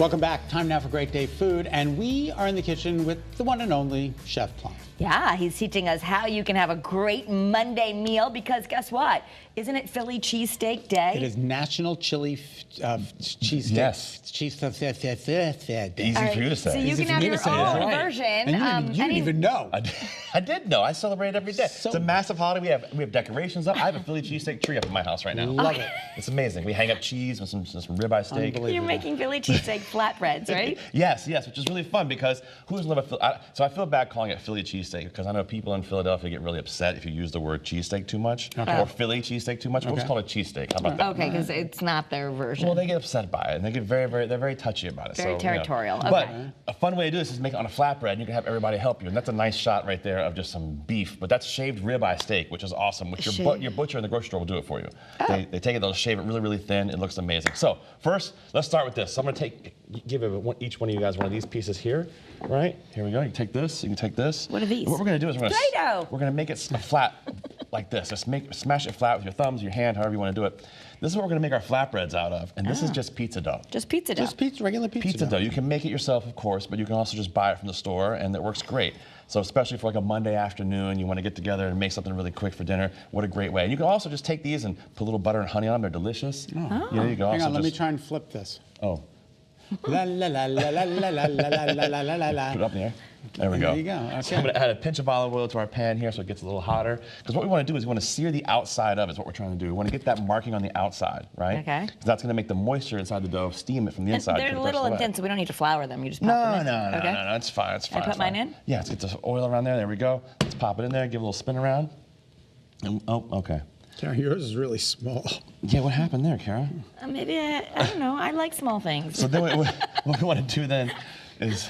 Welcome back. Time now for Great Day Food, and we are in the kitchen with the one and only Chef Plum. Yeah, he's teaching us how you can have a great Monday meal because guess what? Isn't it Philly Cheesesteak Day? It is National Chili Cheesesteak. Yes. Cheesesteak Day. Easy for you to say. So you Easy can for have me your to say, own that's right. version. And you didn't even know. I did know. I celebrate every day. So- It's a massive holiday. We have decorations up. I have a Philly cheesesteak tree up in my house right now. Love it. It's amazing. We hang up cheese with some ribeye steak. Unbelievable. You're making Philly Cheesesteak Flatbreads, right? Yes, which is really fun because who doesn't love a Philly? So I feel bad calling it Philly cheesesteak because I know people in Philadelphia get really upset if you use the word cheesesteak too much or Philly cheesesteak too much. We'll just call it cheesesteak. How about that? Okay, because it's not their version. Well, they get upset by it, and they get they're very touchy about it. Very territorial, okay. But a fun way to do this is make it on a flatbread, and you can have everybody help you. And that's a nice shot right there of just some beef. But that's shaved ribeye steak, which is awesome. Which your butcher in the grocery store will do it for you. They take it, they'll shave it really thin. It looks amazing. So first, let's start with this. So I'm gonna give each one of you guys one of these pieces here. Right? Here we go. You can take this. You can take this. What are these? What we're gonna do is Play-Doh. we're gonna make it flat like this. Just smash it flat with your thumbs, your hand, however you want to do it. This is what we're gonna make our flatbreads out of, and this is just pizza dough. Just pizza dough. Just regular pizza Dough. You can make it yourself, of course, but you can also just buy it from the store, and it works great. So especially for like a Monday afternoon, you want to get together and make something really quick for dinner. What a great way! And you can also just take these and put a little butter and honey on them. They're delicious. Oh. You know, you can Hang also on, let me just try and flip this. oh, La la la la la la la la la la la la. put it up in the air. There we go. There you go. So Okay. I'm going to add a pinch of olive oil to our pan here so it gets a little hotter. Because what we want to do is we want to sear the outside of it is what we're trying to do. We want to get that marking on the outside, right? Okay. Because that's going to make the moisture inside the dough steam it from the inside. They're to a the little rest of the way. intense, so we don't need to flour them. You just pop them in. No, it's fine, it's fine. I put it's mine fine. in? Yeah, let's get the oil around there. There we go. Let's pop it in there, give it a little spin around. Oh, okay. Kara, yours is really small. Yeah, what happened there, Kara? Maybe, I don't know. I like small things. So then what we want to do then is,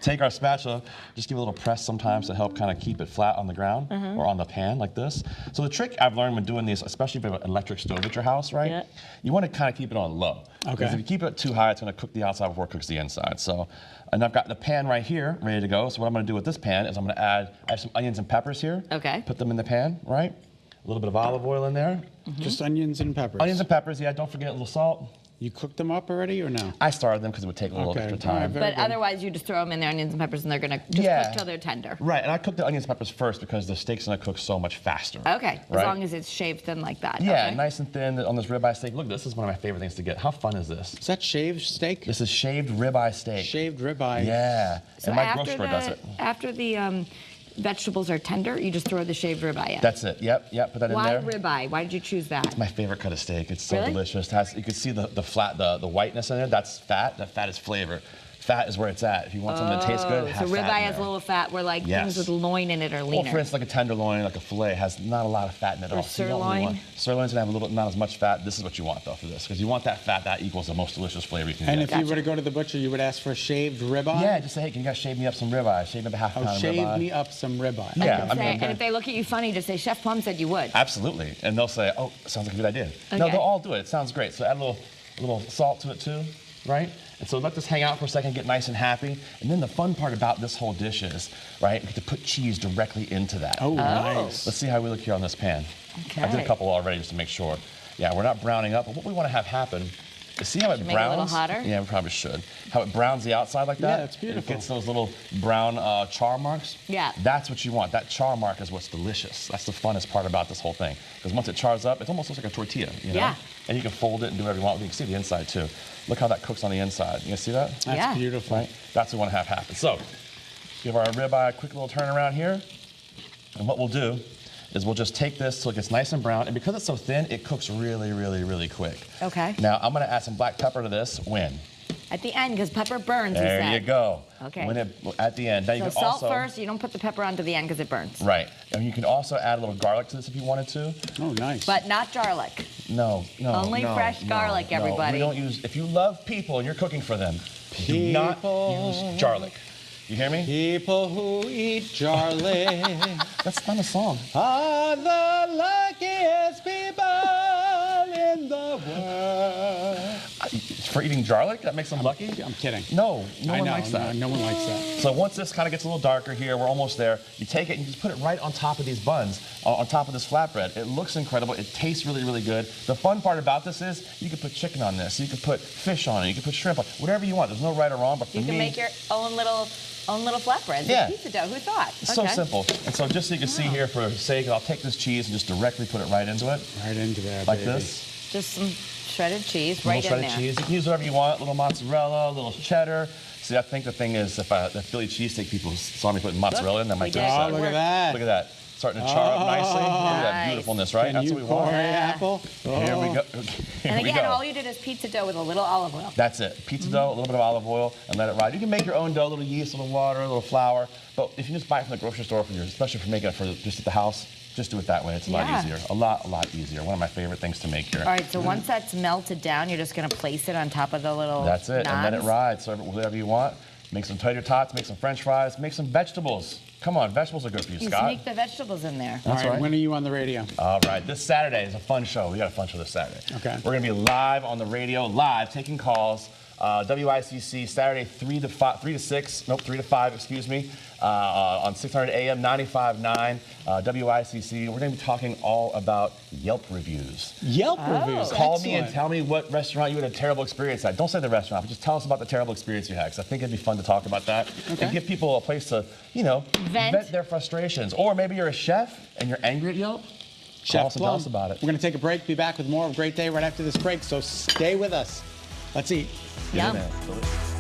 take our spatula, just give it a little press sometimes to help kind of keep it flat on the ground or on the pan like this. So the trick I've learned when doing these, especially if you have an electric stove at your house, right? Yeah. You want to kind of keep it on low. Okay. Because if you keep it too high, it's going to cook the outside before it cooks the inside. So, and I've got the pan right here ready to go. So what I'm going to do with this pan is I have some onions and peppers here. Okay. Put them in the pan, right? A little bit of olive oil in there. Just onions and peppers. Onions and peppers, yeah, don't forget a little salt. You cooked them up already or no? I started them because it would take a little extra time. All right, very But good. otherwise, you just throw them in there, onions and peppers, and they're going to just cook till they're tender. Right, and I cook the onions and peppers first because the steak's gonna cook so much faster. Okay, as right? long as it's shaved thin like that. Yeah, okay. nice and thin on this ribeye steak. Look, this is one of my favorite things to get. How fun is this? Is that shaved steak? This is shaved ribeye steak. Shaved ribeye. Yeah, So and my grocery store does it. After the vegetables are tender, you just throw the shaved ribeye in. That's it, yep, put that Why in there. ribeye? Why did you choose that? My favorite cut of steak. It's so Really? delicious. You can see the whiteness in there. That's fat. That fat is flavor. Fat is where it's at. If you want something that tastes good, So have fat ribeye in has a there. little fat where like Yes. things with loin in it are Well, leaner. for instance, like a tenderloin, like a fillet, has not a lot of fat in it at all. So you don't really sirloin? want- Sirloin's gonna have not as much fat. This is what you want though for this, because you want that fat. That equals the most delicious flavor you can And get. if you were to go to the butcher, you would ask for a shaved ribeye? Yeah, just say, hey, can you guys shave me up some ribeye? Shave me up a half pound of Shave ribeye. me up some ribeye. Yeah, I Say- mean, and if they look at you funny, just say, Chef Plum said you would. absolutely. And they'll say, oh, sounds like a good idea. No, Okay. they'll all do it. It sounds great. So add a little salt to it too, right? And so let this hang out for a second, get nice and happy. And then the fun part about this whole dish is, right, we get to put cheese directly into that. Oh, nice. Let's see how we look here on this pan. Okay. I did a couple already just to make sure. Yeah, we're not browning up, but what we want to have happen is see how it Should make it a browns? little hotter? Yeah, we probably should. How it browns the outside like that? Yeah, it's beautiful. It gets those little brown char marks. Yeah. That's what you want. That char mark is what's delicious. That's the funnest part about this whole thing. Because once it chars up, it almost looks like a tortilla, you know? Yeah. And you can fold it and do whatever you want. You can see the inside too. Look how that cooks on the inside. You can see that? That's Yeah. beautiful. Right? That's what we want to have happen. So, give our ribeye a quick little turnaround here. And what we'll do is we'll just take this till it gets nice and brown. And because it's so thin, it cooks really quick. Okay. Now, I'm going to add some black pepper to this. When? At the end, because pepper burns, he There said. you go. Okay. At the end. Now you So can salt also, first, you don't put the pepper onto the end because it burns. Right. And you can also add a little garlic to this if you wanted to. Oh, nice. But not garlic. No. Only fresh garlic, everybody. We don't use, if you love people and you're cooking for them, do not use garlic. You hear me? People who eat garlic That's not a song. are the luckiest people in the world. For eating garlic? That makes them lucky? I'm kidding. No, no I one know, likes that. No one likes that. So once this kind of gets a little darker here, we're almost there. You take it and you just put it right on top of these buns, on top of this flatbread. It looks incredible. It tastes really, really good. The fun part about this is you can put chicken on this. You can put fish on it. You can put shrimp on it. Whatever you want. There's no right or wrong, but for You me... can make your own little flatbreads Yeah. with pizza dough. Who thought? It's so simple. And so just so you can see here for sake, I'll take this cheese and just directly put it right into it. Right into there, Like baby. this. Just some shredded cheese A right little in shredded there. cheese. You can use whatever you want. A little mozzarella, a little cheddar. See, I think the thing is, if the Philly cheesesteak people saw me putting mozzarella in, they might we get did. upset. Oh, look at that. Look at that. Starting to char up nicely. Look at that Nice. beautifuln's, right? Can That's you what we want. pour apple? Here we go. Here And we again, go. all you did is pizza dough with a little olive oil. That's it. Pizza dough, a little bit of olive oil, and let it ride. You can make your own dough, a little yeast, a little water, a little flour. But if you just buy it from the grocery store, especially for making it for just at the house, just do it that way. It's a lot Yeah. easier. A lot easier. One of my favorite things to make here. All right, so once that's melted down, you're just gonna place it on top of the little That's it, and let it naans. ride. Serve it with whatever you want. Make some tater tots, make some French fries, make some vegetables. Come on, vegetables are good for you, You Scott. sneak the vegetables in there. All right, right. when are you on the radio? All right, this Saturday is a fun show. We got a fun show this Saturday. Okay. We're gonna be live on the radio, live, taking calls. WICC Saturday 3 to 5, excuse me, on 600 AM 95.9 WICC. We're gonna be talking all about Yelp reviews. Yelp reviews. Call me and Excellent. tell me what restaurant you had a terrible experience at. Don't say the restaurant, but just tell us about the terrible experience you had, because I think it'd be fun to talk about that Okay. and give people a place to, vent their frustrations. Or maybe you're a chef and you're angry at Yelp. Call us and tell Plum. us about it. We're going to take a break. Be back with more of Great Day right after this break. So stay with us. Let's eat. Get in Yum. there.